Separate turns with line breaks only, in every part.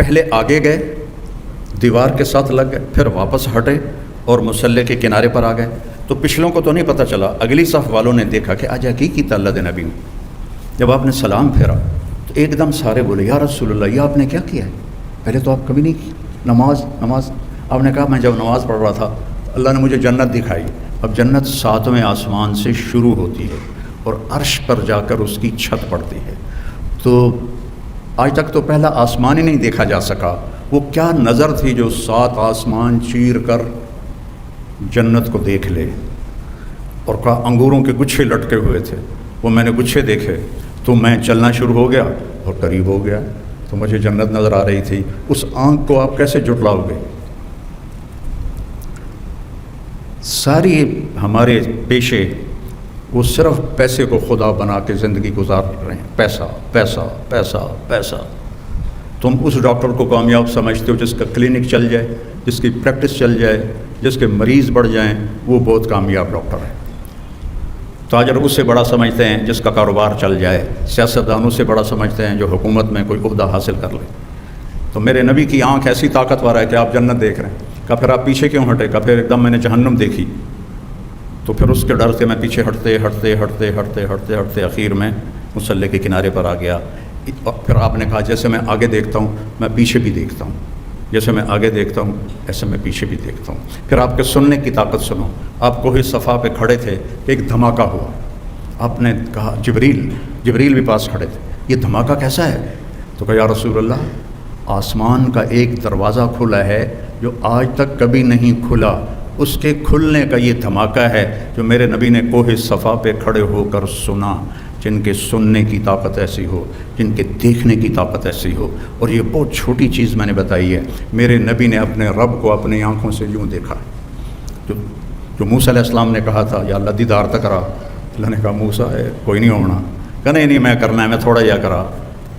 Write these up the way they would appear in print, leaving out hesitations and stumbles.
پہلے آگے گئے، دیوار کے ساتھ لگ گئے، پھر واپس ہٹے اور مصلی کے کنارے پر آ گئے. تو پچھلوں کو تو نہیں پتہ چلا، اگلی صف والوں نے دیکھا کہ آج کی کیتا اللہ دے نبی نے. جب آپ نے سلام پھیرا تو ایک دم سارے بولے یا رسول اللہ، یہ آپ نے کیا کیا ہے؟ پہلے تو آپ کبھی نہیں کی نماز. آپ نے کہا میں جب نماز پڑھ رہا تھا اللہ نے مجھے جنت دکھائی. اب جنت 7ویں آسمان سے شروع ہوتی ہے اور عرش پر جا کر اس کی چھت پڑتی ہے. تو آج تک تو پہلا آسمان ہی نہیں دیکھا جا سکا. وہ کیا نظر تھی جو 7 آسمان چیر کر جنت کو دیکھ لے. اور کہا انگوروں کے گچھے لٹکے ہوئے تھے، وہ میں نے گچھے دیکھے تو میں چلنا شروع ہو گیا اور قریب ہو گیا تو مجھے جنت نظر آ رہی تھی. اس آنکھ کو آپ کیسے جھٹلاؤ گے؟ ساری ہمارے پیشے وہ صرف پیسے کو خدا بنا کے زندگی گزار رہے ہیں. پیسہ پیسہ پیسہ پیسہ. تم اس ڈاکٹر کو کامیاب سمجھتے ہو جس کا کلینک چل جائے، جس کی پریکٹس چل جائے، جس کے مریض بڑھ جائیں، وہ بہت کامیاب ڈاکٹر ہے. تاجر اس سے بڑا سمجھتے ہیں جس کا کاروبار چل جائے. سیاستدانوں سے بڑا سمجھتے ہیں جو حکومت میں کوئی عہدہ حاصل کر لے. تو میرے نبی کی آنکھ ایسی طاقتور ہے کہ آپ جنت دیکھ رہے ہیں. کہا پھر آپ پیچھے کیوں ہٹے؟ کہا پھر ایک دم میں نے جہنم دیکھی تو پھر اس کے ڈر سے میں پیچھے ہٹتے اخیر میں مصلی کے کنارے پر آ گیا. پھر آپ نے کہا جیسے میں آگے دیکھتا ہوں میں پیچھے بھی دیکھتا ہوں، جیسے میں آگے دیکھتا ہوں ایسے میں پیچھے بھی دیکھتا ہوں. پھر آپ کے سننے کی طاقت سنو. آپ کوہ صفا پہ کھڑے تھے کہ ایک دھماکہ ہوا. آپ نے کہا جبریل بھی پاس کھڑے تھے، یہ دھماکہ کیسا ہے؟ تو کہا یا رسول اللہ، آسمان کا ایک دروازہ کھلا ہے جو آج تک کبھی نہیں کھلا. اس کے کھلنے کا یہ دھماکہ ہے جو میرے نبی نے کوہ صفا پہ کھڑے ہو کر سنا. جن کے سننے کی طاقت ایسی ہو، جن کے دیکھنے کی طاقت ایسی ہو. اور یہ بہت چھوٹی چیز میں نے بتائی ہے. میرے نبی نے اپنے رب کو اپنی آنکھوں سے یوں دیکھا جو موسیٰ علیہ السلام نے کہا تھا یا اللہ دیدار تک کرا. اللہ نے کہا موسیٰ کوئی نہیں ہونا. کہا نہیں میں کرنا ہے، میں تھوڑا یا کرا.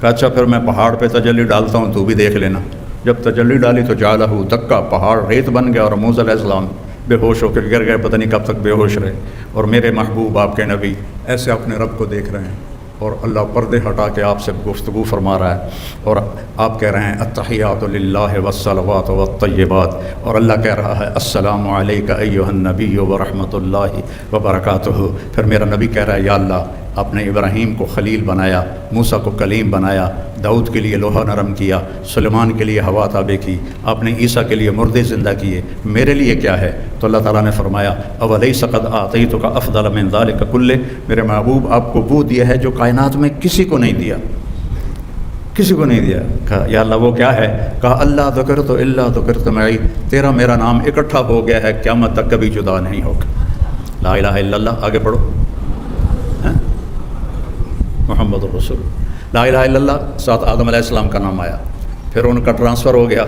کہا اچھا پھر میں پہاڑ پہ تجلی ڈالتا ہوں تو بھی دیکھ لینا. جب تجلی ڈالی تو جالہ دکا، پہاڑ ریت بن گیا اور موسیٰ علیہ السلام بے ہوش ہو کر گر گئے. پتہ نہیں کب تک بے ہوش رہے. اور میرے محبوب آپ کے نبی ایسے اپنے رب کو دیکھ رہے ہیں اور اللہ پردے ہٹا کے آپ سے گفتگو فرما رہا ہے اور آپ کہہ رہے ہیں التحیات للہ والصلوات والطیبات. اور اللہ کہہ رہا ہے السلام علیک ایھا النبی ورحمۃ اللہ وبرکاتہ. پھر میرا نبی کہہ رہا ہے یا اللہ، آپ نے ابراہیم کو خلیل بنایا، موسیٰ کو کلیم بنایا، داؤد کے لیے لوہا نرم کیا، سلیمان کے لیے ہوا تابع کی، آپ نے عیسیٰ کے لیے مردے زندہ کیے، میرے لیے کیا ہے؟ تو اللہ تعالیٰ نے فرمایا اولیس قد اعطیتک افضل من ذلک کلہ. میرے محبوب آپ کو وہ دیا ہے جو کائنات میں کسی کو نہیں دیا، کسی کو نہیں دیا. کہا یا اللہ وہ کیا ہے؟ کہا اللہ ذکرت الا ذکرت معی، تیرا میرا نام اکٹھا ہو گیا ہے، قیامت تک کبھی جدا نہیں ہوگا. لا الہ الا اللہ. آگے پڑھو محمد الرسول. لا الہ الا اللہ. ساتھ آدم علیہ السلام کا نام آیا، پھر ان کا ٹرانسفر ہو گیا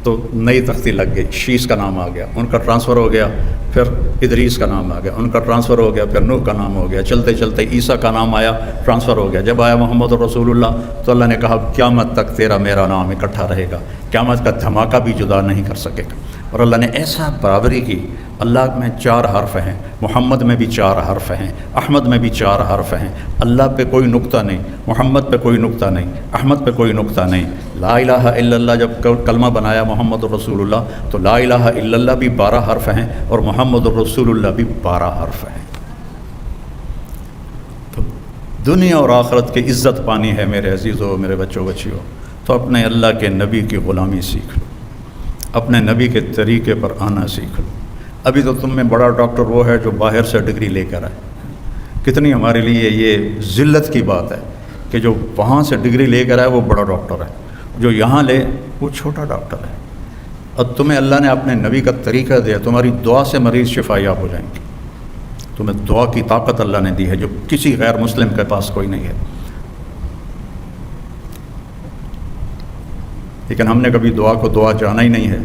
تو نئی تختی لگ گئی، شیش کا نام آ گیا. ان کا ٹرانسفر ہو گیا، پھر ادریس کا نام آ گیا. ان کا ٹرانسفر ہو گیا، پھر نوح کا نام ہو گیا. چلتے چلتے عیسیٰ کا نام آیا، ٹرانسفر ہو گیا. جب آیا محمد الرسول اللہ تو اللہ نے کہا قیامت تک تیرا میرا نام اکٹھا رہے گا، قیامت کا دھماکہ بھی جدا نہیں کر سکے گا. اور اللہ نے ایسا برابری کی. اللہ میں 4 حرف ہیں، محمد میں بھی 4 حرف ہیں، احمد میں بھی 4 حرف ہیں. اللہ پہ کوئی نقطہ نہیں، محمد پہ کوئی نقطہ نہیں، احمد پہ کوئی نقطہ نہیں. لا الہ الا اللہ جب کلمہ بنایا محمد الرسول اللہ تو لا الہ الا اللہ بھی 12 حرف ہیں اور محمد الرسول اللہ بھی 12 حرف ہیں. تو دنیا اور آخرت کی عزت پانی ہے میرے عزیزوں، میرے بچوں بچیوں، تو اپنے اللہ کے نبی کی غلامی سیکھ لو، اپنے نبی کے طریقے پر آنا سیکھ لو. ابھی تو تم میں بڑا ڈاکٹر وہ ہے جو باہر سے ڈگری لے کر آئے. کتنی ہمارے لیے یہ ذلت کی بات ہے کہ جو وہاں سے ڈگری لے کر آئے وہ بڑا ڈاکٹر ہے، جو یہاں لے وہ چھوٹا ڈاکٹر ہے. اور تمہیں اللہ نے اپنے نبی کا طریقہ دیا، تمہاری دعا سے مریض شفا یاب ہو جائیں گے. تمہیں دعا کی طاقت اللہ نے دی ہے جو کسی غیر مسلم کے پاس کوئی نہیں ہے. لیکن ہم نے کبھی دعا کو دعا جانا ہی نہیں ہے.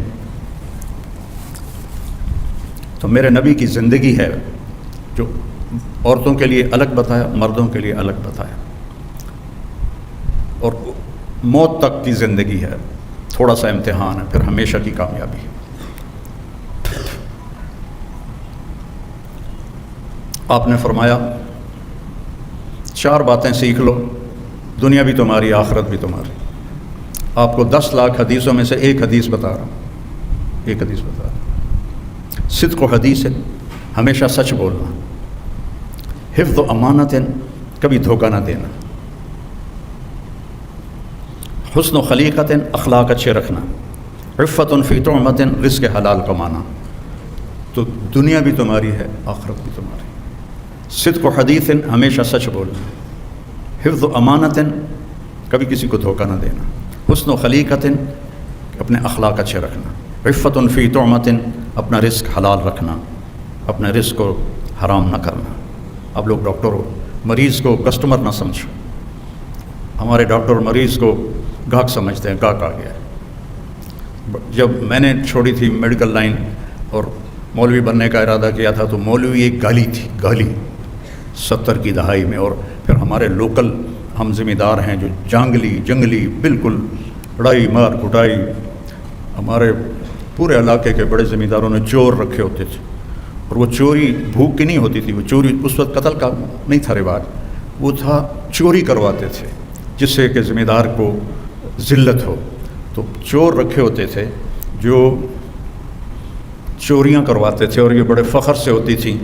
تو میرے نبی کی زندگی ہے جو عورتوں کے لیے الگ بتایا، مردوں کے لیے الگ بتایا، اور موت تک کی زندگی ہے. تھوڑا سا امتحان ہے، پھر ہمیشہ کی کامیابی ہے. آپ نے فرمایا 4 باتیں سیکھ لو، دنیا بھی تمہاری، آخرت بھی تمہاری. آپ کو 10 لاکھ حدیثوں میں سے ایک حدیث بتا رہا ہوں، ایک حدیث بتا رہا ہوں۔ صدق و حدیث ہے، ہمیشہ سچ بولنا، حفظ و امانت ہے، کبھی دھوکہ نہ دینا، حسن و خلیقت، اخلاق اچھے رکھنا، عفت فی طعمت، رزق حلال کمانا، تو دنیا بھی تمہاری ہے، آخرت بھی تمہاری۔ صدق و حدیث، ہمیشہ سچ بولنا، حفظ و امانت، کبھی کسی کو دھوکہ نہ دینا، حسن و خلیقت، اپنے اخلاق اچھے رکھنا، عفت فی طعمت، اپنا رزق حلال رکھنا، اپنے رزق کو حرام نہ کرنا۔ اب لوگ ڈاکٹر ہو، مریض کو کسٹمر نہ سمجھو، ہمارے ڈاکٹر مریض کو گاہک سمجھتے ہیں، گاہک آ گیا ہے۔ جب میں نے چھوڑی تھی میڈیکل لائن اور مولوی بننے کا ارادہ کیا تھا تو مولوی ایک گالی تھی، گالی 70 کی دہائی میں، اور پھر ہمارے لوکل ہم ذمہ دار ہیں جو جنگلی بالکل لڑائی مار کٹائی، ہمارے پورے علاقے کے بڑے ذمہ داروں نے چور رکھے ہوتے تھے، اور وہ چوری بھوک کی نہیں ہوتی تھی، وہ چوری اس وقت قتل کا نہیں تھا رواج، وہ تھا چوری کرواتے تھے جس سے کہ ذمہ دار کو ذلت ہو، تو چور رکھے ہوتے تھے جو چوریاں کرواتے تھے، اور یہ بڑے فخر سے ہوتی تھیں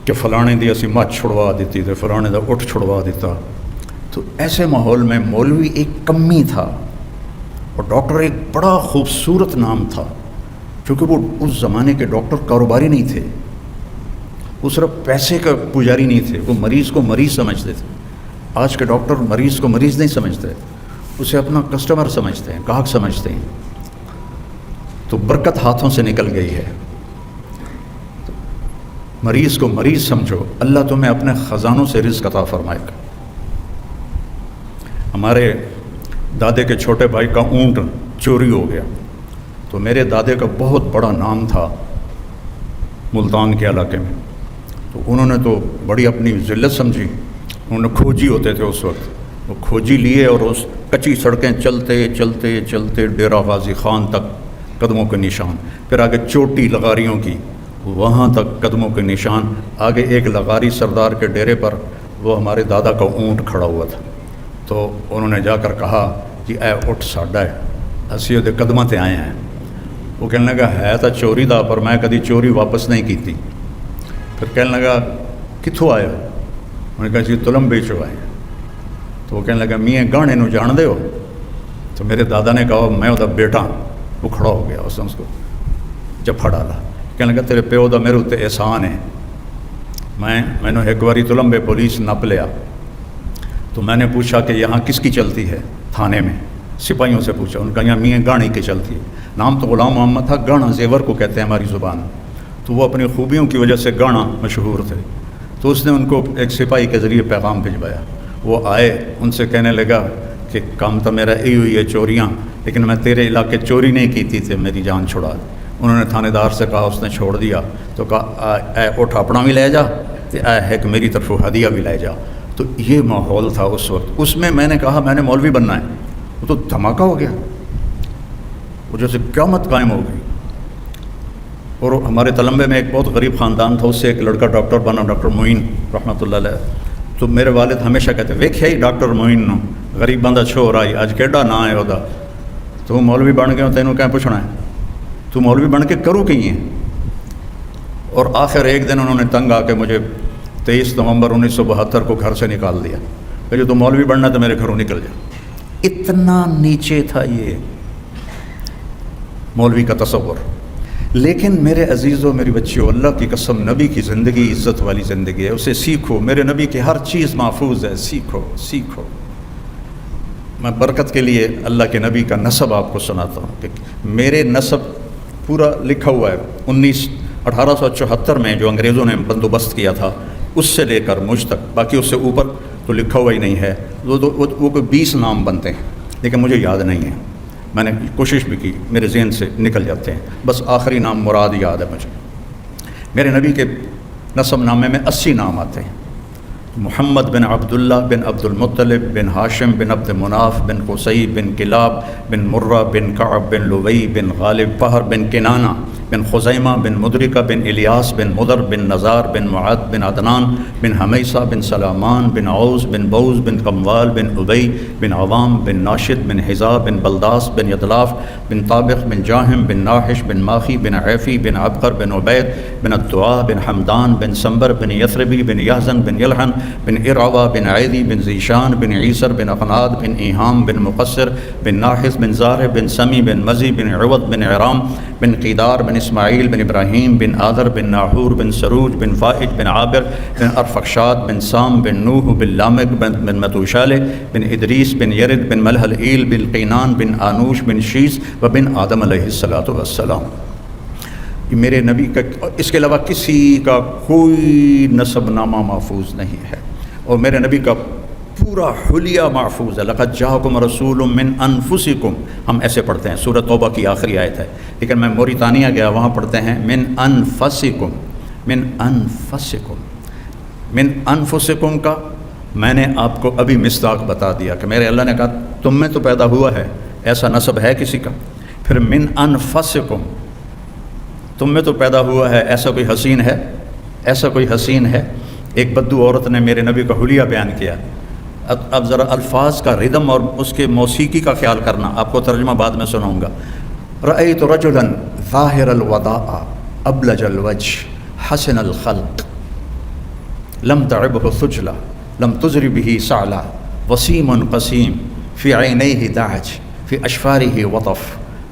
کہ فلانے دی اسی مچھ چھڑوا دیتی تھے، فلانے دا اٹھ چھڑوا دیتا۔ تو ایسے ماحول میں مولوی ایک کمی تھا اور ڈاکٹر ایک بڑا خوبصورت نام تھا، کیونکہ وہ اس زمانے کے ڈاکٹر کاروباری نہیں تھے، وہ صرف پیسے کا پجاری نہیں تھے، وہ مریض کو مریض سمجھتے تھے۔ آج کے ڈاکٹر مریض کو مریض نہیں سمجھتے، اسے اپنا کسٹمر سمجھتے ہیں، گاہک سمجھتے ہیں، تو برکت ہاتھوں سے نکل گئی ہے۔ مریض کو مریض سمجھو، اللہ تمہیں اپنے خزانوں سے رزق عطا فرمائے گا۔ ہمارے دادے کے چھوٹے بھائی کا اونٹ چوری ہو گیا، تو میرے دادے کا بہت بڑا نام تھا ملتان کے علاقے میں، تو انہوں نے تو بڑی اپنی ذلت سمجھی، انہوں نے کھوجی ہوتے تھے اس وقت، وہ کھوجی لیے اور اس کچی سڑکیں چلتے ڈیرہ غازی خان تک قدموں کے نشان، پھر آگے چوٹی لغاریوں کی، وہاں تک قدموں کے نشان، آگے ایک لغاری سردار کے ڈیرے پر وہ ہمارے دادا کا اونٹ کھڑا ہوا تھا، تو انہوں نے جا کر کہا کہ اے اٹھ ساڈا ہے، اسی وہ قدموں تے آئے ہیں۔ وہ کہنے لگا ہے تو چوری دا، پر میں کدی چوری واپس نہیں کی تھی۔ پھر کہنے لگا کتوں آئے ہو؟ انہوں نے کہا جی تلمبے چو آئے۔ تو وہ کہنے لگا میاں گانے نو جان دے ہو؟ تو میرے دادا نے کہا میں وہ بیٹا، وہ کھڑا ہو گیا، اس نے اس کو جفا ڈالا، کہنے لگا تیرے پیو دا میرے اتنے احسان ہے، میں نے ایک باری تلمبے پولیس نپ لیا، تو میں نے پوچھا کہ یہاں کس کی چلتی ہے تھانے میں، سپاہیوں سے پوچھا، ان کا یہاں میاں گانے کی چلتی ہے، نام تو غلام محمد تھا، گانا زیور کو کہتے ہیں ہماری زبان، تو وہ اپنی خوبیوں کی وجہ سے گانا مشہور تھے، تو اس نے ان کو ایک سپاہی کے ذریعے پیغام بھجوایا، وہ آئے، ان سے کہنے لگا کہ کام تو میرا یہی ہوئی ہے چوریاں، لیکن میں تیرے علاقے چوری نہیں کی تھی، میری جان چھڑا دے۔ انہوں نے تھانے دار سے کہا، اس نے چھوڑ دیا، تو کہا اے اٹھ اپنا بھی لے جا، اے ہے کہ میری طرف ہدیہ بھی لے جا۔ تو یہ ماحول تھا اس وقت، اس میں نے کہا میں نے مولوی بننا ہے، وہ تو دھماکہ ہو گیا، وہ جیسے قیامت قائم ہو گئی۔ اور ہمارے تلمبے میں ایک بہت غریب خاندان تھا، اس سے ایک لڑکا ڈاکٹر بنا، ڈاکٹر معین رحمۃ اللہ علیہ، تو میرے والد ہمیشہ کہتے ویکھیا ہی ڈاکٹر معین نو غریب بندہ چھوڑ آئی، اج کیڈا نا ہے وہ، تو مولوی بن گیا، تینوں کیا پوچھنا ہے، تو مولوی بن کے کرو کی ہے۔ اور آخر ایک دن انہوں نے تنگ آ کے مجھے 23 نومبر 1972 کو گھر سے نکال دیا کہ جو تو مولوی بننا تو میرے گھروں نکل جا۔ اتنا نیچے تھا یہ مولوی کا تصور۔ لیکن میرے عزیزوں، میری بچیوں، اللہ کی قسم، نبی کی زندگی عزت والی زندگی ہے، اسے سیکھو، میرے نبی کی ہر چیز محفوظ ہے، سیکھو۔ میں برکت کے لیے اللہ کے نبی کا نسب آپ کو سناتا ہوں کہ میرے نسب پورا لکھا ہوا ہے 1874 میں جو انگریزوں نے بندوبست کیا تھا اس سے لے کر مجھ تک، باقی اس سے اوپر تو لکھا ہوا ہی نہیں ہے، وہ کوئی 20 نام بنتے ہیں، لیکن مجھے یاد نہیں ہے، میں نے کوشش بھی کی، میرے ذہن سے نکل جاتے ہیں، بس آخری نام مراد یاد ہے مجھے۔ میرے نبی کے نسب نامے میں 80 نام آتے ہیں، محمد بن عبداللہ بن عبد المطلب بن ہاشم بن عبد مناف بن قصی بن کلاب بن مرہ بن کعب بن لوی بن غالب فہر بن کنانہ، بن خزیمہ بن مدرکہ بن الیاس بن مدر بن نزار بن معد بن عدنان بن حمیصہ بن سلامان بن عوز بن بوز بن قموال بن ابی بن عوام بن ناشد بن حذا بن بلداس بن یدلاف بن طابق بن جاہم بن ناحش بن ماخی بن عیفی بن عبقر بن عبید بن الدعاء بن حمدان بن سنبر بن یثربی بن یحزن بن یلحن بن ارعوہ بن عیدی بن ذیشان بن عیسر بن اقناد بن ایہام بن مقصر بن ناحس بن زارع بن سمی بن مزی بن عوض بن عرام بن قیدار بن اسماعیل بن ابراہیم بن آذر بن ناحور بن سروج بن فائج بن عابر بن ارفخشاد بن سام بن نوح بن لامک بن متوشالہ بن ادریس بن یرد بن ملحل ایل بن قینان بن آنوش بن شیس و بن آدم علیہ السلام۔ یہ میرے نبی کا، اس کے علاوہ کسی کا کوئی نسب نامہ محفوظ نہیں ہے، اور میرے نبی کا پورا حلیہ محفوظ ہے۔ لقد جاءکم رسول من انفسکم، ہم ایسے پڑھتے ہیں، سورۃ توبہ کی آخری آیت ہے، لیکن میں موریتانیہ گیا، وہاں پڑھتے ہیں من انفسکم، من انفسکم، من انفسکم کا میں نے آپ کو ابھی مصداق بتا دیا کہ میرے اللہ نے کہا تم میں تو پیدا ہوا ہے، ایسا نسب ہے کسی کا؟ پھر من انفسکم، تم میں تو پیدا ہوا ہے، ایسا کوئی حسین ہے؟ ایسا کوئی حسین ہے؟ ایک بدو عورت نے میرے نبی کا حلیہ بیان کیا۔ اب ذرا الفاظ کا ردم اور اس کے موسیقی کا خیال کرنا، آپ کو ترجمہ بعد میں سناؤں گا۔ رأیت رجلا ظاہر الوداع ابلج الوجه حسن الخلق لم تعبه ثجلا لم تزر به سعلا وسیم قسیم فی عینیہ دعج فی اشفارہ وطف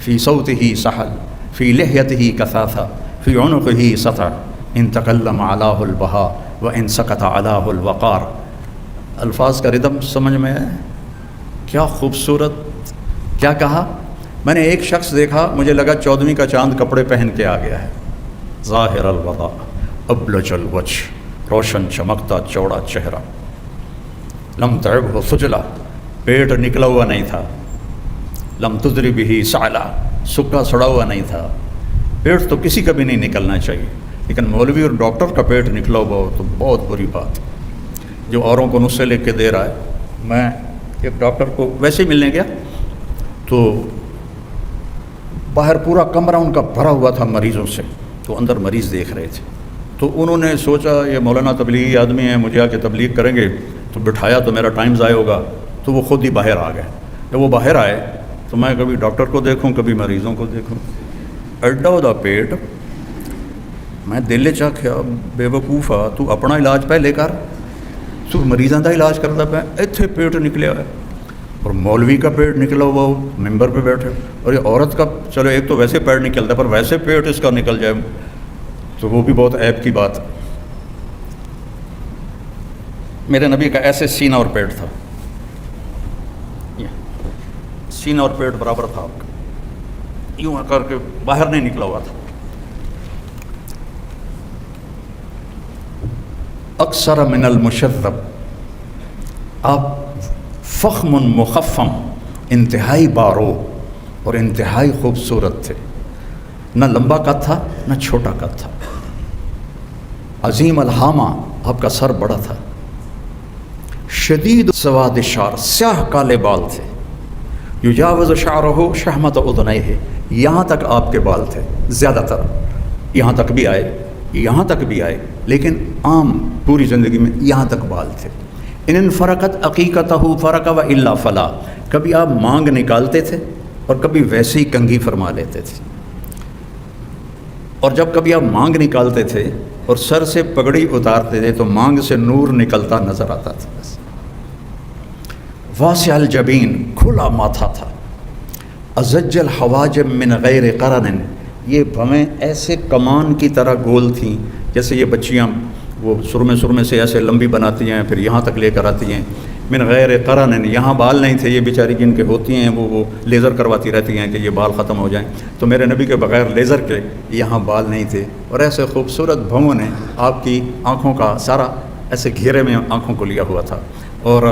فی صوتہ سحل فی لحیتہ کثاثہ فی عنقہ سطع ان تکلم علاہ البہاء وان سکت علاہ الوقار۔ الفاظ کا ردم سمجھ میں ہے؟ کیا خوبصورت، کیا کہا؟ میں نے ایک شخص دیکھا، مجھے لگا 14ویں کا چاند کپڑے پہن کے آ گیا ہے۔ ظاہر الوضاء ابلج الوجه، روشن چمکتا چوڑا چہرہ، لم تعبه سجلا، پیٹ نکلا ہوا نہیں تھا، لم تضر به سعلا، سکا سڑا ہوا نہیں تھا۔ پیٹ تو کسی کا بھی نہیں نکلنا چاہیے، لیکن مولوی اور ڈاکٹر کا پیٹ نکلا ہوا ہو تو بہت بری بات، جو اوروں کو نسخے لکھ کے دے رہا ہے۔ میں ایک ڈاکٹر کو ویسے ہی ملنے گیا تو باہر پورا کمرہ ان کا بھرا ہوا تھا مریضوں سے، تو اندر مریض دیکھ رہے تھے، تو انہوں نے سوچا یہ مولانا تبلیغی آدمی ہیں، مجھے آ کے تبلیغ کریں گے، تو بٹھایا تو میرا ٹائم ضائع ہوگا، تو وہ خود ہی باہر آ گئے۔ جب وہ باہر آئے تو میں کبھی ڈاکٹر کو دیکھوں کبھی مریضوں کو دیکھوں، ایڈا دا پیٹ، میں دل چاکھیا بے وقوفا، تو اپنا علاج پہلے کر، تو مریضاں دا علاج کرتا پہ، ایتھے پیٹ نکلیا ہے، اور مولوی کا پیٹ نکلا ہوا ہو ممبر پہ بیٹھے، اور یہ عورت کا چلو ایک تو ویسے پیٹ نکلتا ہے، پر ویسے پیٹ اس کا نکل جائے تو وہ بھی بہت عیب کی بات ہے۔ میرے نبی کا ایسے سینہ اور پیٹ تھا، سینہ اور پیٹ برابر تھا آپ کا، یوں کر کے باہر نہیں نکلا ہوا تھا۔ اکثر من المشذب، آپ فخم مخفم، انتہائی بارو اور انتہائی خوبصورت تھے، نہ لمبا قد تھا نہ چھوٹا قد تھا، عظیم الحامہ، آپ کا سر بڑا تھا، شدید سواد شعر، سیاہ کالے بال تھے، یجاوز شعرہ شحمت اذنیہ، یہاں تک آپ کے بال تھے، زیادہ تر یہاں تک بھی آئے، یہاں تک بھی آئے، لیکن عام پوری زندگی میں یہاں تک بال تھے۔ ان فرقت عقیقتہ فرق و الا فلا، کبھی آپ مانگ نکالتے تھے اور کبھی ویسے ہی کنگھی فرما لیتے تھے، اور جب کبھی آپ مانگ نکالتے تھے اور سر سے پگڑی اتارتے تھے تو مانگ سے نور نکلتا نظر آتا تھا۔ بس واسع الجبین، کھلا ماتھا تھا، ازج الحواجب من غیر قرن، یہ بھویں ایسے کمان کی طرح گول تھیں جیسے یہ بچیاں وہ سرمے سے ایسے لمبی بناتی ہیں پھر یہاں تک لے کر آتی ہیں، من غیر قرن، یہاں بال نہیں تھے، یہ بیچاری جن کے ہوتی ہیں وہ لیزر کرواتی رہتی ہیں کہ یہ بال ختم ہو جائیں، تو میرے نبی کے بغیر لیزر کے یہاں بال نہیں تھے، اور ایسے خوبصورت بھووں نے آپ کی آنکھوں کا سارا ایسے گھیرے میں آنکھوں کو لیا ہوا تھا، اور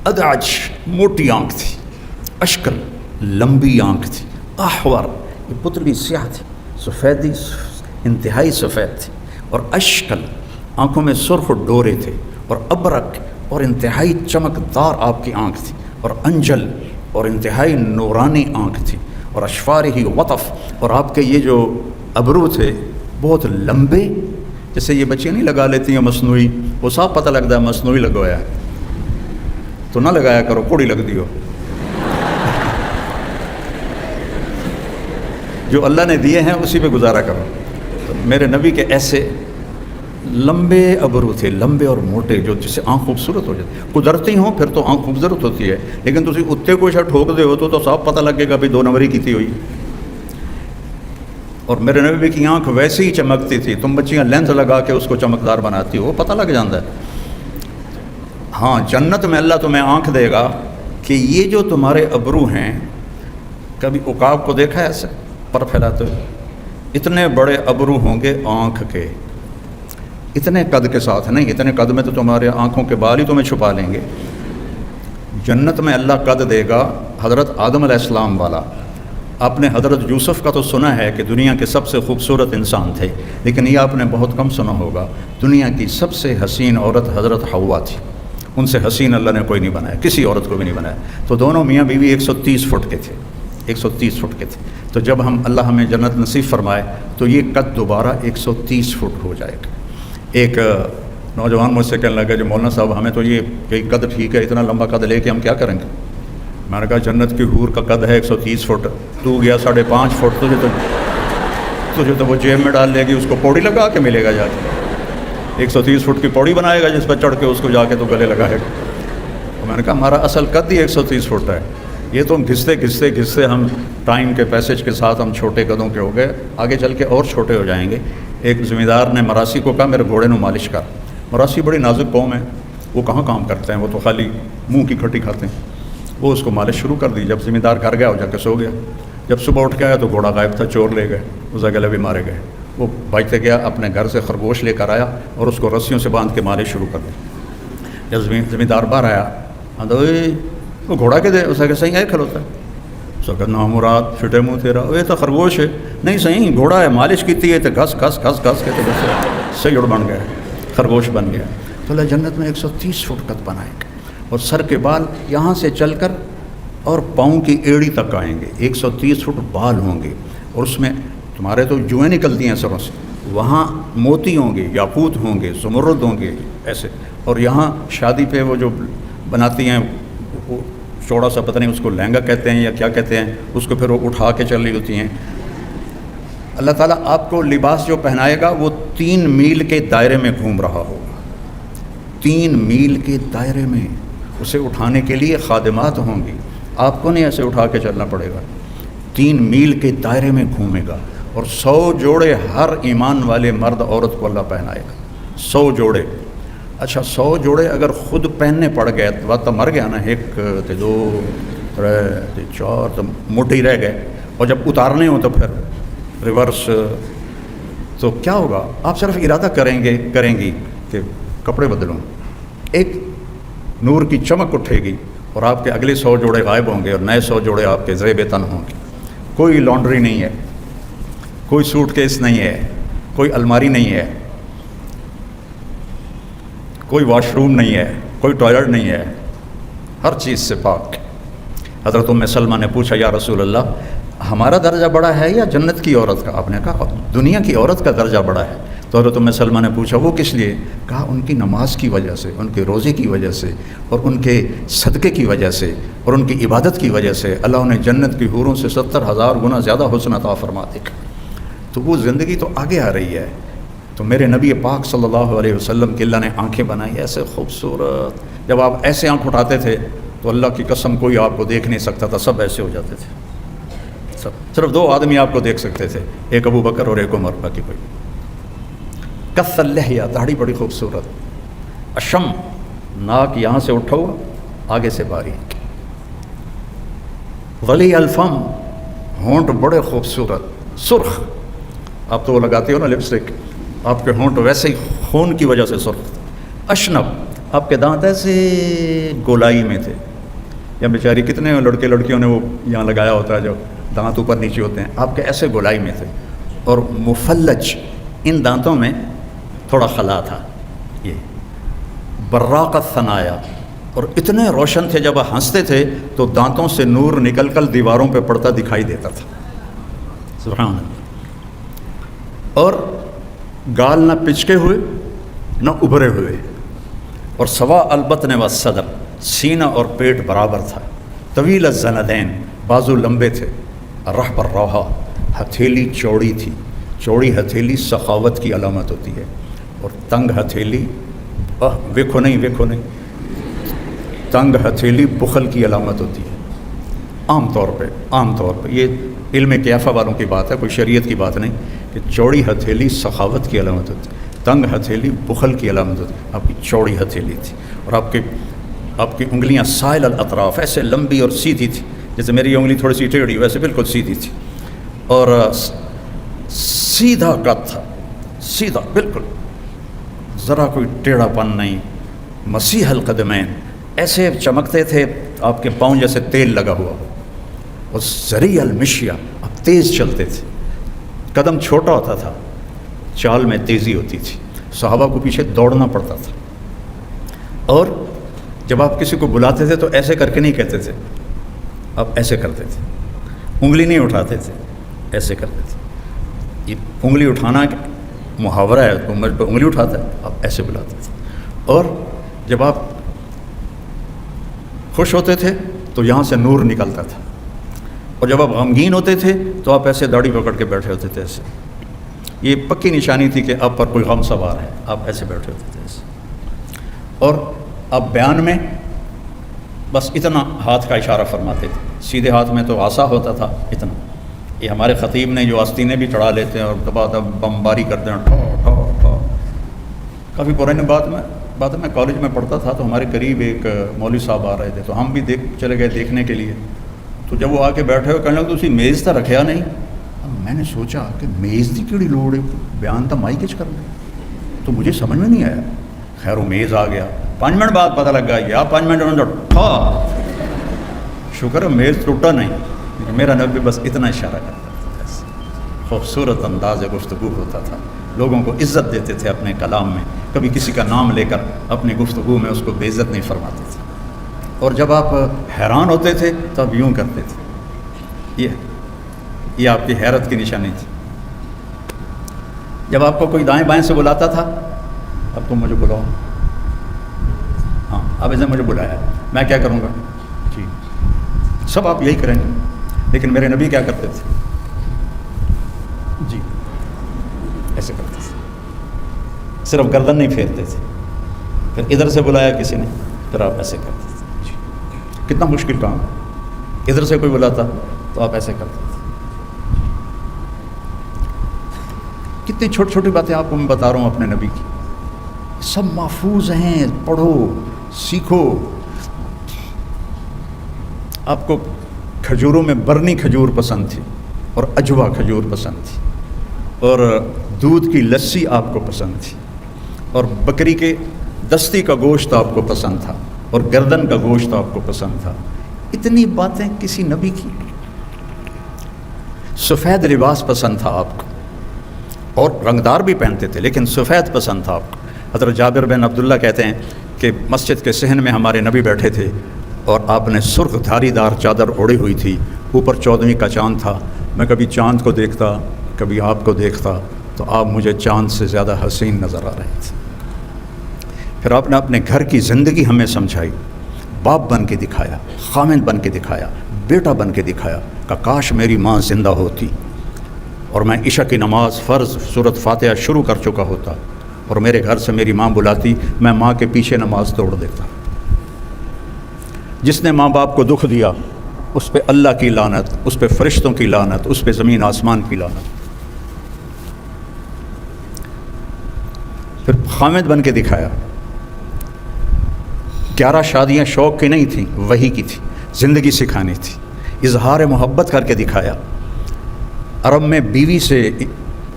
ادعج، موٹی آنکھ تھی، اشکل، لمبی آنکھ تھی، احور، یہ پتلی سیاہ تھی، سفیدی انتہائی سفید تھی، اور اشکل، آنکھوں میں سرخ ڈورے تھے، اور ابرک، اور انتہائی چمکدار آپ کی آنکھ تھی، اور انجل، اور انتہائی نورانی آنکھ تھی، اور اشفارہ وطف، اور آپ کے یہ جو ابرو تھے بہت لمبے، جیسے یہ بچیاں نہیں لگا لیتی ہیں مصنوعی، وہ صاف پتہ لگتا ہے مصنوعی لگوایا ہے، تو نہ لگایا کرو، کوڑی لگ دی ہو۔ جو اللہ نے دیے ہیں اسی پہ گزارا کرو۔ تو میرے نبی کے ایسے لمبے ابرو تھے، لمبے اور موٹے، جو جس سے آنکھ خوبصورت ہو جاتی، قدرتی ہوں پھر تو آنکھ خوبصورت ہوتی ہے، لیکن تسی اتنے کوئی شا ٹھوک دے ہو تو صاف پتہ لگے گا بھی 2 نمبری کیتی ہوئی۔ اور میرے نبی کی آنکھ ویسے ہی چمکتی تھی، تم بچیاں لینس لگا کے اس کو چمکدار بناتی ہو، پتہ لگ جاتا ہے۔ ہاں جنت میں اللہ تمہیں آنکھ دے گا کہ یہ جو تمہارے ابرو ہیں، کبھی عقاب کو دیکھا ہے ایسے پر پھیلاتے ہوئے؟ اتنے بڑے ابرو ہوں گے آنکھ کے، اتنے قد کے ساتھ نہیں، اتنے قد میں تو تمہارے آنکھوں کے بال ہی تمہیں چھپا لیں گے۔ جنت میں اللہ قد دے گا حضرت آدم علیہ السلام والا۔ آپ نے حضرت یوسف کا تو سنا ہے کہ دنیا کے سب سے خوبصورت انسان تھے، لیکن یہ آپ نے بہت کم سنا ہوگا، دنیا کی سب سے حسین عورت حضرت حوا تھی، ان سے حسین اللہ نے کوئی نہیں بنایا، کسی عورت کو بھی نہیں بنایا۔ تو دونوں میاں بیوی 130 فٹ کے تھے، 130 فٹ کے تھے۔ تو جب اللہ ہمیں جنت نصیب فرمائے تو یہ قد دوبارہ 130 فٹ ہو جائے گا۔ ایک نوجوان مجھ سے کہنے لگا جو مولانا صاحب ہمیں تو یہ کہ قد ٹھیک ہے، اتنا لمبا قد لے کے ہم کیا کریں گے؟ میں نے کہا جنت کی حور کا قد ہے 130 فٹ، تو گیا 5.5 فٹ، تجھے تو وہ جیب میں ڈال لے گی، اس کو پوڑی لگا کے ملے گا جا کے، 130 فٹ کی پوڑی بنائے گا جس پر چڑھ کے اس کو جا کے تو گلے لگائے گا۔ تو میں نے کہا ہمارا اصل قد ہی 130 فٹ ہے، یہ تو گھستے ہم ٹائم کے پیسج کے ساتھ ہم چھوٹے قدوں کے ہو گئے، آگے چل کے اور چھوٹے ہو جائیں گے۔ ایک زمیندار نے مراسی کو کہا میرے گھوڑے نو مالش کر۔ مراسی بڑی نازک قوم ہے، وہ کہاں کام کرتے ہیں، وہ تو خالی منہ کی کھٹی کھاتے ہیں۔ وہ اس کو مالش شروع کر دی، جب زمیندار گھر گیا وہ جا کے سو گیا۔ جب صبح اٹھ کے آیا تو گھوڑا غائب تھا، چور لے گئے، اسے گلے بھی مارے گئے۔ وہ بھاگتے گیا اپنے گھر سے خرگوش لے کر آیا اور اس کو رسیوں سے باندھ کے مالش شروع کر دی۔ جب زمیندار باہر آیا وہ گھوڑا کے دے، اسے کہ صحیح ہے کھلوتا ہے، اسے کہ نا مراد فٹے منہ تیرا، یہ تو خرگوش ہے، نہیں صحیح گھوڑا ہے، مالش کیتی ہے تو گھس کے تو سیڑ بن گیا، خرگوش بن گیا۔ تو اللہ جنت میں 130 فٹ قد بنائے گا، اور سر کے بال یہاں سے چل کر اور پاؤں کی ایڑی تک آئیں گے، 130 فٹ بال ہوں گے، اور اس میں تمہارے تو جوئیں نکلتی ہیں سروں سے، وہاں موتی ہوں گے، یاقوت ہوں گے، زمرد ہوں گے ایسے، اور یہاں شادی پہ وہ جو بناتی ہیں وہ چوڑا سا پتہ نہیں اس کو لہنگا کہتے ہیں یا کیا کہتے ہیں، اس کو پھر وہ اٹھا کے چل رہی ہوتی ہیں۔ اللہ تعالیٰ آپ کو لباس جو پہنائے گا وہ 3 میل کے دائرے میں گھوم رہا ہوگا، 3 میل کے دائرے میں، اسے اٹھانے کے لیے خادمات ہوں گی، آپ کو نہیں ایسے اٹھا کے چلنا پڑے گا، 3 میل کے دائرے میں گھومے گا، اور 100 جوڑے ہر ایمان والے مرد عورت کو اللہ پہنائے گا، 100 جوڑے۔ اچھا 100 جوڑے اگر خود پہننے پڑ گئے تو مر گیا نا، 1 تے 2 3 تے 4 تو موٹے ہی رہ گئے، اور جب اتارنے ہوں تو پھر ریورس، تو کیا ہوگا؟ آپ صرف ارادہ کریں گی کہ کپڑے بدلوں، ایک نور کی چمک اٹھے گی اور آپ کے اگلے 100 جوڑے غائب ہوں گے اور نئے 100 جوڑے آپ کے زیب تن ہوں گے۔ کوئی لانڈری نہیں ہے، کوئی سوٹ کیس نہیں ہے، کوئی الماری نہیں ہے، کوئی واش روم نہیں ہے، کوئی ٹوائلٹ نہیں ہے، ہر چیز سے پاک۔ حضرت ام سلمہ نے پوچھا یا رسول اللہ ہمارا درجہ بڑا ہے یا جنت کی عورت کا؟ آپ نے کہا دنیا کی عورت کا درجہ بڑا ہے۔ تو حضرت ام سلمہ نے پوچھا وہ کس لیے؟ کہا ان کی نماز کی وجہ سے، ان کے روزے کی وجہ سے، اور ان کے صدقے کی وجہ سے، اور ان کی عبادت کی وجہ سے اللہ انہیں جنت کی حوروں سے 70,000 گنا زیادہ حسن عطا فرما دے گا۔ تو وہ زندگی تو آگے آ رہی ہے۔ تو میرے نبی پاک صلی اللہ علیہ وسلم کی اللہ نے آنکھیں بنائی ایسے خوبصورت، جب آپ ایسے آنکھ اٹھاتے تھے تو اللہ کی قسم کوئی آپ کو دیکھ نہیں سکتا تھا، سب ایسے ہو جاتے تھے، صرف 2 آدمی آپ کو دیکھ سکتے تھے، ایک ابو بکر اور ایک عمر، باقی کوئی۔ کث اللحیہ، داڑھی بڑی خوبصورت، اشم، ناک یہاں سے اٹھا ہوا آگے سے باریک، ولی الفم، ہونٹ بڑے خوبصورت، سرخ، آپ تو وہ لگاتے ہو نا لپسٹک، آپ کے ہونٹ ویسے ہی خون کی وجہ سے سرخ، اشنب، آپ کے دانت ایسے گولائی میں تھے، یا بیچاری کتنے لڑکے لڑکیوں نے وہ یہاں لگایا ہوتا ہے جو دانت اوپر نیچے ہوتے ہیں، آپ کے ایسے گولائی میں تھے، اور مفلج، ان دانتوں میں تھوڑا خلا تھا، یہ براق الثنایا، اور اتنے روشن تھے، جب ہنستے تھے تو دانتوں سے نور نکل کر دیواروں پہ پڑتا دکھائی دیتا تھا، سبحان اللہ۔ اور گال نہ پچکے ہوئے نہ ابھرے ہوئے، اور سوا البطن و صدر، سینہ اور پیٹ برابر تھا، طویل الزندین، بازو لمبے تھے، رہ پر روحا، ہتھیلی چوڑی تھی، چوڑی ہتھیلی سخاوت کی علامت ہوتی ہے، اور تنگ ہتھیلی ویکھو نہیں تنگ ہتھیلی بخل کی علامت ہوتی ہے۔ عام طور پہ یہ علم کیافہ والوں کی بات ہے، کوئی شریعت کی بات نہیں، کہ چوڑی ہتھیلی سخاوت کی علامت ہوتی ہے، تنگ ہتھیلی بخل کی علامت ہوتی ہے۔ آپ کی چوڑی ہتھیلی تھی، اور آپ کی انگلیاں سائل الاطراف، ایسے لمبی اور سیدھی تھی، جیسے میری انگلی تھوڑی سی ٹیڑھی ویسے بالکل سیدھی تھی، اور سیدھا قد تھا، سیدھا بالکل، ذرا کوئی ٹیڑھا پن نہیں، مسیح القدمین، ایسے چمکتے تھے آپ کے پاؤں جیسے تیل لگا ہوا، اور سریع المشیہ، آپ تیز چلتے تھے، قدم چھوٹا ہوتا تھا، چال میں تیزی ہوتی تھی، صحابہ کو پیچھے دوڑنا پڑتا تھا، اور جب آپ کسی کو بلاتے تھے تو ایسے کر کے نہیں کہتے تھے، آپ ایسے کرتے تھے، انگلی نہیں اٹھاتے تھے، ایسے کرتے تھے۔ یہ انگلی اٹھانا محاورہ ہے، تو مجھ پہ انگلی اٹھاتا ہے، آپ ایسے بلاتے تھے۔ اور جب آپ خوش ہوتے تھے تو یہاں سے نور نکلتا تھا، اور جب آپ غمگین ہوتے تھے تو آپ ایسے داڑھی پکڑ کے بیٹھے ہوتے تھے ایسے، یہ پکی نشانی تھی کہ آپ پر کوئی غم سوار ہے، آپ ایسے بیٹھے ہوتے تھے ایسے۔ اور آپ بیان میں بس اتنا ہاتھ کا اشارہ فرماتے تھے، سیدھے ہاتھ میں تو عصا ہوتا تھا اتنا، یہ ہمارے خطیب نے جو آستینیں بھی چڑھا لیتے ہیں اور دبا بمباری کرتے ہیں، ٹھو ٹھو ٹھو۔ کافی پرانی بات میں کالج میں پڑھتا تھا، تو ہمارے قریب ایک مولوی صاحب آ رہے تھے، تو ہم بھی چلے گئے دیکھنے کے لیے، تو جب وہ آ کے بیٹھے ہوئے کہنے لگے تو اسی میز تا رکھیا نہیں۔ اب میں نے سوچا کہ میز کی کیڑی لوڑ ہے، بیان تو مائی کچھ کرنا، تو مجھے سمجھ میں نہیں آیا۔ خیر وہ میز آ گیا، 5 منٹ بعد پتہ لگ گیا یا 5 منٹ انہوں نے ٹھا، شکر ہے میز ٹوٹا نہیں، لیکن میرا نبی بس اتنا اشارہ کرتا تھا، خوبصورت انداز گفتگو ہوتا تھا، لوگوں کو عزت دیتے تھے اپنے کلام میں، کبھی کسی کا نام لے کر اپنی گفتگو میں اس کو بے عزت نہیں فرماتے تھے، اور جب آپ حیران ہوتے تھے تو آپ یوں کرتے تھے، یہ آپ کی حیرت کی نشانی تھی۔ جب آپ کو کوئی دائیں بائیں سے بلاتا تھا، اب تم مجھے بلاؤ، ہاں اب اس نے مجھے بلایا، میں کیا کروں گا؟ جی سب آپ یہی کریں گے، لیکن میرے نبی کیا کرتے تھے؟ جی ایسے کرتے تھے، صرف گردن نہیں پھیرتے تھے، پھر ادھر سے بلایا کسی نے، پھر آپ ایسے کرتے تھے۔ جی کتنا مشکل کام ہے، ادھر سے کوئی بلاتا تو آپ ایسے کرتے تھے۔ کتنی چھوٹی چھوٹی باتیں آپ کو میں بتا رہا ہوں اپنے نبی کی، سب محفوظ ہیں، پڑھو سیکھو۔ آپ کو کھجوروں میں برنی کھجور پسند تھی، اور اجوا کھجور پسند تھی، اور دودھ کی لسی آپ کو پسند تھی، اور بکری کے دستی کا گوشت آپ کو پسند تھا، اور گردن کا گوشت آپ کو پسند تھا۔ اتنی باتیں کسی نبی کی۔ سفید لباس پسند تھا آپ کو، اور رنگدار بھی پہنتے تھے، لیکن سفید پسند تھا آپ کو۔ حضرت جابر بن عبداللہ کہتے ہیں کہ مسجد کے صحن میں ہمارے نبی بیٹھے تھے، اور آپ نے سرخ دھاری دار چادر اوڑھی ہوئی تھی، اوپر 14ویں کا چاند تھا۔ میں کبھی چاند کو دیکھتا، کبھی آپ کو دیکھتا، تو آپ مجھے چاند سے زیادہ حسین نظر آ رہے تھے۔ پھر آپ نے اپنے گھر کی زندگی ہمیں سمجھائی، باپ بن کے دکھایا، خامند بن کے دکھایا، بیٹا بن کے دکھایا، کہ کاش میری ماں زندہ ہوتی اور میں عشاء کی نماز فرض سورۃ فاتحہ شروع کر چکا ہوتا، اور میرے گھر سے میری ماں بلاتی، میں ماں کے پیچھے نماز توڑ دیتا۔ جس نے ماں باپ کو دکھ دیا، اس پہ اللہ کی لعنت، اس پہ فرشتوں کی لعنت، اس پہ زمین آسمان کی لعنت۔ پھر خامد بن کے دکھایا۔ 11 شادیاں شوق کی نہیں تھیں، وحی کی تھی، زندگی سکھانی تھی۔ اظہار محبت کر کے دکھایا۔ عرب میں بیوی سے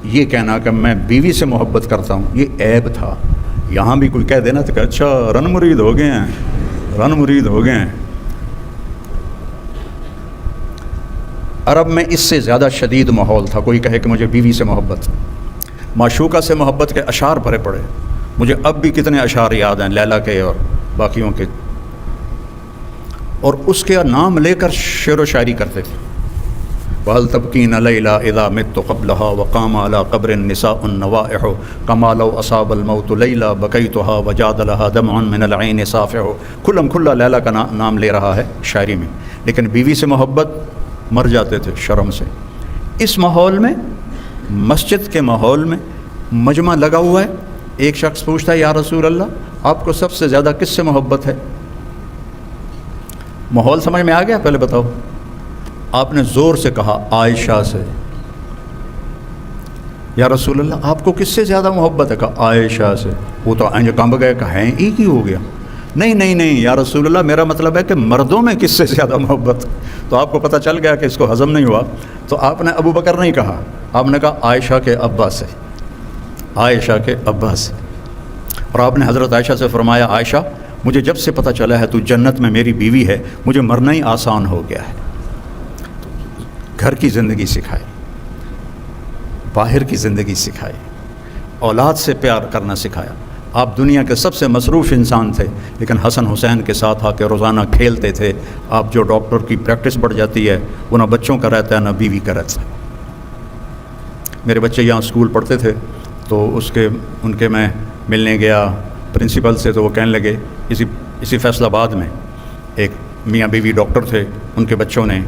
یہ کہنا کہ میں بیوی سے محبت کرتا ہوں، یہ عیب تھا۔ یہاں بھی کوئی کہہ دینا تو کہ اچھا رن مرید ہو گئے ہیں، رن مرید ہو گئے ہیں۔ عرب میں اس سے زیادہ شدید ماحول تھا، کوئی کہے کہ مجھے بیوی سے محبت، معشوقہ سے محبت کے اشعار بھرے پڑے۔ مجھے اب بھی کتنے اشعار یاد ہیں لیلا کے اور باقیوں کے، اور اس کے نام لے کر شعر و شاعری کرتے تھے. وَهَلْ تَبْكِينَ لَيْلَا إِذَا مِتُّ قَبْلَهَا وَقَامَ عَلَى قَبْرٍ النِّسَاءُ النَّوَائِحُ كَمَا لَوْ أَصَابَ الْمَوْتُ لَيْلَا بَكَيْتُهَا وَجَادَ لَهَا دَمْعٌ مِّنَ الْعَيْنِ صَافِحُ. کھلم کھلا لیلا کا نام لے رہا ہے شاعری میں، لیکن بیوی سے محبت مر جاتے تھے شرم سے. اس ماحول میں، مسجد کے ماحول میں مجمع لگا ہوا ہے، ایک شخص پوچھتا ہے یا رسول اللہ آپ کو سب سے زیادہ کس سے محبت ہے؟ ماحول سمجھ میں آ گیا؟ پہلے بتاؤ. آپ نے زور سے کہا عائشہ سے. یا رسول اللہ آپ کو کس سے زیادہ محبت ہے؟ کہا عائشہ سے. وہ تو انج کمب گئے کہ ہیں ایک ہی ہو گیا. نہیں نہیں نہیں یا رسول اللہ میرا مطلب ہے کہ مردوں میں کس سے زیادہ محبت. تو آپ کو پتہ چل گیا کہ اس کو ہضم نہیں ہوا، تو آپ نے ابو بکر نہیں کہا، آپ نے کہا عائشہ کے ابا سے. عائشہ کے ابا سے. اور آپ نے حضرت عائشہ سے فرمایا عائشہ مجھے جب سے پتہ چلا ہے تو جنت میں میری بیوی ہے، مجھے مرنا ہی آسان ہو گیا ہے. گھر کی زندگی سکھائی، باہر کی زندگی سکھائی، اولاد سے پیار کرنا سکھایا. آپ دنیا کے سب سے مصروف انسان تھے، لیکن حسن حسین کے ساتھ آ کے روزانہ کھیلتے تھے. آپ جو ڈاکٹر کی پریکٹس بڑھ جاتی ہے وہ نہ بچوں کا رہتا ہے نہ بیوی کا رہتا ہے. میرے بچے یہاں اسکول پڑھتے تھے تو ان کے میں ملنے گیا پرنسپل سے، تو وہ کہنے لگے اسی فیصل آباد میں ایک میاں بیوی ڈاکٹر تھے، ان کے بچوں نے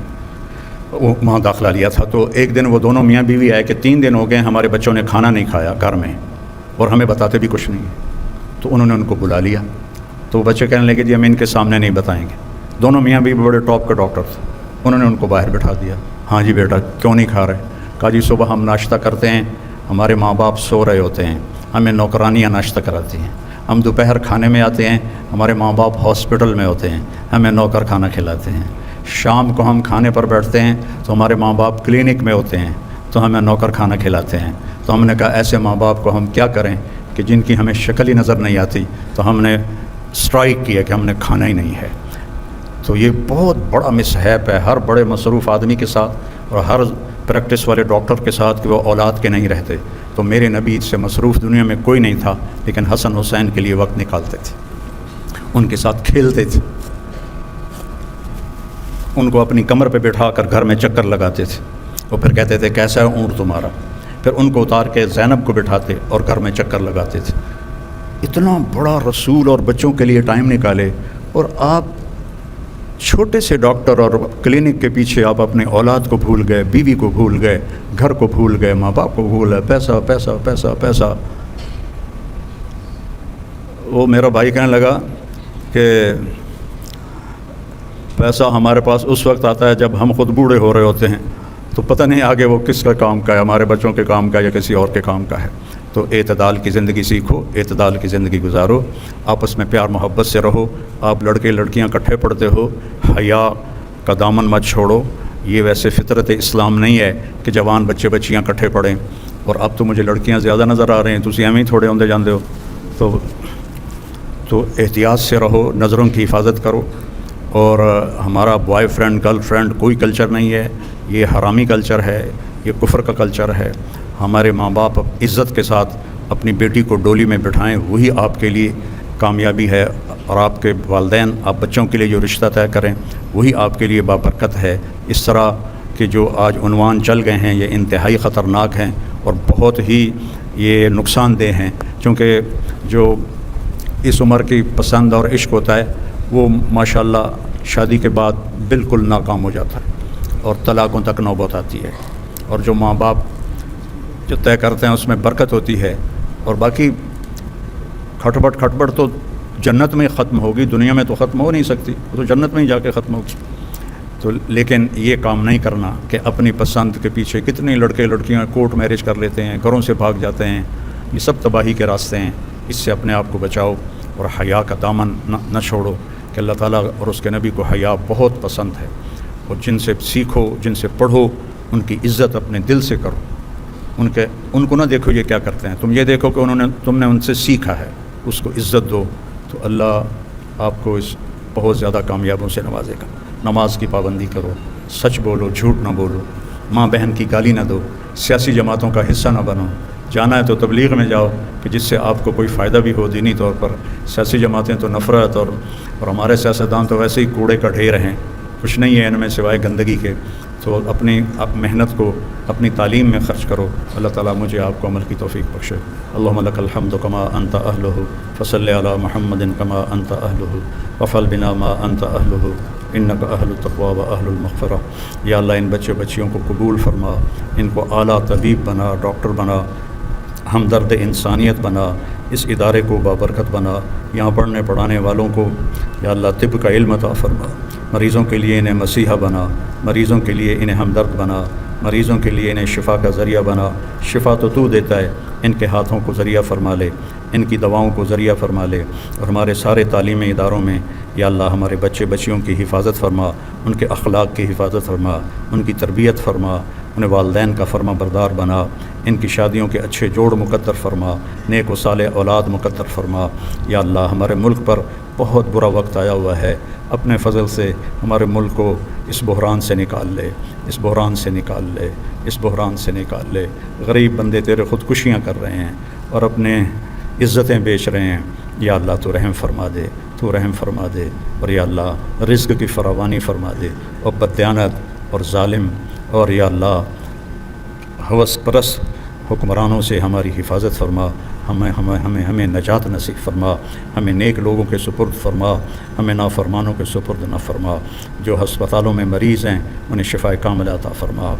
وہاں داخلہ لیا تھا. تو ایک دن وہ دونوں میاں بیوی آئے کہ 3 دن ہو گئے ہمارے بچوں نے کھانا نہیں کھایا گھر میں، اور ہمیں بتاتے بھی کچھ نہیں. تو انہوں نے ان کو بلا لیا. تو وہ بچے کہنے لگے جی ہم ان کے سامنے نہیں بتائیں گے. دونوں میاں بیوی بڑے ٹاپ کے ڈاکٹر تھے. انہوں نے ان کو باہر بٹھا دیا. ہاں جی بیٹا کیوں نہیں کھا رہے؟ کہا جی صبح ہم ناشتہ کرتے ہیں، ہمارے ماں باپ سو رہے ہوتے ہیں، ہمیں نوکرانیاں ناشتہ کراتی ہیں. ہم دوپہر کھانے میں آتے ہیں، ہمارے ماں باپ ہاسپٹل میں ہوتے ہیں، ہمیں نوکر کھانا کھلاتے ہیں. شام کو ہم کھانے پر بیٹھتے ہیں تو ہمارے ماں باپ کلینک میں ہوتے ہیں تو ہمیں نوکر کھانا کھلاتے ہیں. تو ہم نے کہا ایسے ماں باپ کو ہم کیا کریں کہ جن کی ہمیں شکل ہی نظر نہیں آتی. تو ہم نے اسٹرائک کیا کہ ہم نے کھانا ہی نہیں ہے. تو یہ بہت بڑا مصحف ہے ہر بڑے مصروف آدمی کے ساتھ اور ہر پریکٹس والے ڈاکٹر کے ساتھ کہ وہ اولاد کے نہیں رہتے. تو میرے نبی سے مصروف دنیا میں کوئی نہیں تھا، لیکن حسن حسین کے لیے وقت نکالتے تھے، ان کے ساتھ کھیلتے تھے، ان کو اپنی کمر پہ بٹھا کر گھر میں چکر لگاتے تھے. اور پھر کہتے تھے کیسا ہے اونٹ تمہارا؟ پھر ان کو اتار کے زینب کو بٹھاتے اور گھر میں چکر لگاتے تھے. اتنا بڑا رسول اور بچوں کے لیے ٹائم نکالے، اور آپ چھوٹے سے ڈاکٹر اور کلینک کے پیچھے آپ اپنے اولاد کو بھول گئے، بیوی کو بھول گئے، گھر کو بھول گئے، ماں باپ کو بھول گئے، پیسہ پیسہ پیسہ پیسہ. وہ میرا بھائی کہنے لگا کہ پیسہ ہمارے پاس اس وقت آتا ہے جب ہم خود بوڑھے ہو رہے ہوتے ہیں، تو پتہ نہیں آگے وہ کس کا کام کا ہے، ہمارے بچوں کے کام کا یا کسی اور کے کام کا ہے. تو اعتدال کی زندگی سیکھو، اعتدال کی زندگی گزارو، آپس میں پیار محبت سے رہو. آپ لڑکے لڑکیاں اکٹھے پڑھتے ہو، حیا کا دامن مت چھوڑو. یہ ویسے فطرت اسلام نہیں ہے کہ جوان بچے بچیاں اکٹھے پڑھیں. اور اب تو مجھے لڑکیاں زیادہ نظر آ رہے ہیں، تسی ایویں ہی تھوڑے ہوندے جاندے ہو. تو احتیاط سے رہو، نظروں کی حفاظت کرو. اور ہمارا بوائے فرینڈ گرل فرینڈ کوئی کلچر نہیں ہے، یہ حرامی کلچر ہے، یہ کفر کا کلچر ہے. ہمارے ماں باپ عزت کے ساتھ اپنی بیٹی کو ڈولی میں بٹھائیں، وہی آپ کے لیے کامیابی ہے. اور آپ کے والدین آپ بچوں کے لیے جو رشتہ طے کریں وہی آپ کے لیے بابرکت ہے. اس طرح کے جو آج عنوان چل گئے ہیں یہ انتہائی خطرناک ہیں اور بہت ہی یہ نقصان دہ ہیں، کیونکہ جو اس عمر کی پسند اور عشق ہوتا ہے وہ ماشاءاللہ شادی کے بعد بالکل ناکام ہو جاتا ہے اور طلاقوں تک نوبت آتی ہے. اور جو ماں باپ جو طے کرتے ہیں اس میں برکت ہوتی ہے. اور باقی کھٹبٹ تو جنت میں ختم ہوگی، دنیا میں تو ختم ہو نہیں سکتی، وہ تو جنت میں ہی جا کے ختم ہوگی. تو لیکن یہ کام نہیں کرنا کہ اپنی پسند کے پیچھے کتنے لڑکے لڑکیاں کورٹ میرج کر لیتے ہیں، گھروں سے بھاگ جاتے ہیں. یہ سب تباہی کے راستے ہیں. اس سے اپنے آپ کو بچاؤ اور حیا کا دامن نہ چھوڑو کہ اللہ تعالیٰ اور اس کے نبی کو حیا بہت پسند ہے. اور جن سے سیکھو، جن سے پڑھو، ان کی عزت اپنے دل سے کرو. ان کو نہ دیکھو یہ کیا کرتے ہیں، تم یہ دیکھو کہ تم نے ان سے سیکھا ہے، اس کو عزت دو. تو اللہ آپ کو اس بہت زیادہ کامیابیوں سے نوازے گا. نماز کی پابندی کرو، سچ بولو، جھوٹ نہ بولو، ماں بہن کی گالی نہ دو، سیاسی جماعتوں کا حصہ نہ بنو، جانا ہے تو تبلیغ میں جاؤ کہ جس سے آپ کو کوئی فائدہ بھی ہو دینی طور پر. سیاسی جماعتیں تو نفرت اور ہمارے سیاستدان تو ویسے ہی کوڑے کا ڈھیر ہیں, کچھ نہیں ہے ان میں سوائے گندگی کے. تو اپنی محنت کو اپنی تعلیم میں خرچ کرو. اللہ تعالیٰ مجھے آپ کو عمل کی توفیق بخشے. اللہم لک الحمد کما انت اہلہ فصلی علی محمد کما انت اہلہ وفعل بنا ما انت اہلہ انک اہل التقوی و اہل المغفرہ. یا اللہ ان بچے بچیوں کو قبول فرما, ان کو اعلیٰ طبیب بنا, ڈاکٹر بنا, ہمدرد انسانیت بنا, اس ادارے کو بابرکت بنا. یہاں پڑھنے پڑھانے والوں کو یا اللہ طب کا علم عطا فرما. مریضوں کے لیے انہیں مسیحا بنا, مریضوں کے لیے انہیں ہمدرد بنا, مریضوں کے لیے انہیں شفا کا ذریعہ بنا. شفا تو دیتا ہے, ان کے ہاتھوں کو ذریعہ فرما لے, ان کی دواؤں کو ذریعہ فرما لے. اور ہمارے سارے تعلیمی اداروں میں یا اللہ ہمارے بچے بچیوں کی حفاظت فرما, ان کے اخلاق کی حفاظت فرما, ان کی تربیت فرما, انہیں والدین کا فرما بردار بنا, ان کی شادیوں کے اچھے جوڑ مقدر فرما, نیک و صالح اولاد مقدر فرما. یا اللہ ہمارے ملک پر بہت برا وقت آیا ہوا ہے, اپنے فضل سے ہمارے ملک کو اس بحران سے نکال لے, اس بحران سے نکال لے, اس بحران سے نکال لے. غریب بندے تیرے خودکشیاں کر رہے ہیں اور اپنے عزتیں بیچ رہے ہیں. یا اللہ تو رحم فرما دے, تو رحم فرما دے. اور یا اللہ رزق کی فراوانی فرما دے, اور بددیانت اور ظالم اور یا اللہ ہوس پرست حکمرانوں سے ہماری حفاظت فرما. ہمیں نجات نصیب فرما, ہمیں نیک لوگوں کے سپرد فرما, ہمیں نافرمانوں کے سپرد نہ فرما. جو ہسپتالوں میں مریض ہیں انہیں شفا کاملہ عطا فرما.